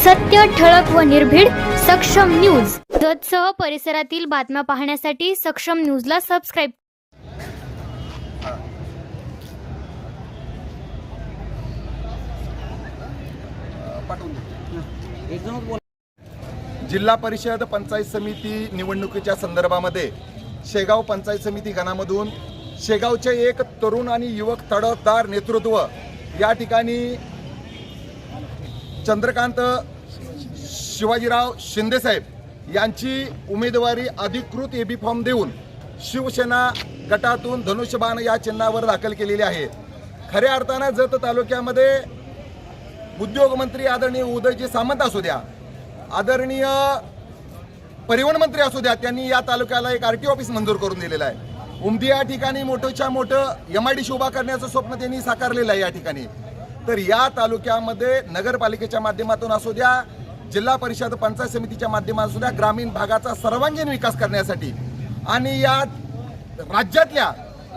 सत्य, ठळक व निर्भीड सक्षम न्यूज. जतसह परिसरातील बातम्या पाहण्यासाठी सक्षम न्यूजला सबस्क्राइब. जिल्हा परिषद पंचायत समिती निवडणुकीच्या संदर्भामध्ये शेगाव पंचायत समिती गणामधून शेगावचे एक तरुण आणि युवक तडफदार नेतृत्व या ठिकाणी चंद्रकांत शिवाजीराव शिंदे साहेब यांची उमेदवारी अधिकृत एबी फॉर्म देऊन शिवसेना गटातून धनुष्यबाण या चिन्हावर दाखल केलेली आहे. खऱ्या अर्थानं जत तालुक्यामध्ये उद्योगमंत्री आदरणीय उदयजी सामंत असू द्या, आदरणीय परिवहन मंत्री असू द्या, त्यांनी या तालुक्याला एक आरटीओ ऑफिस मंजूर करून दिलेलं आहे. उमदी या ठिकाणी मोठंच्या मोठं MIDC उभा करण्याचं स्वप्न त्यांनी साकारलेलं आहे या ठिकाणी. तर या तालुक्यामध्ये नगरपालिकेच्या माध्यमातून असू द्या, जिल्हा परिषद पंचायत समितीच्या माध्यमातून असू द्या, ग्रामीण भागाचा सर्वांगीण विकास करण्यासाठी आणि या राज्यातल्या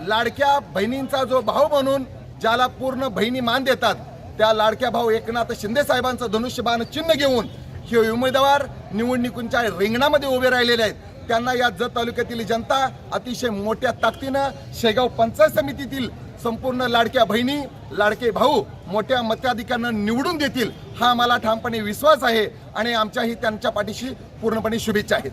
लाडक्या बहिणींचा जो भाऊ म्हणून ज्याला पूर्ण बहिणी मान देतात त्या लाडक्या भाऊ एकनाथ शिंदे साहेबांचं धनुष्यबाण चिन्ह घेऊन हे उमेदवार निवडणुकीच्या रिंगणामध्ये उभे राहिलेले आहेत. त्यांना या जत तालुक्यातील जनता अतिशय मोठ्या ताकदीनं शेगाव पंचायत समितीतील संपूर्ण लाडक्या बहिणी लाडके भाऊ मोठ्या मताधिक्यानं निवडून देतील हा मला ठामपणे विश्वास आहे आणि आमच्याही त्यांच्या पाठीशी पूर्णपणे शुभेच्छा आहेत.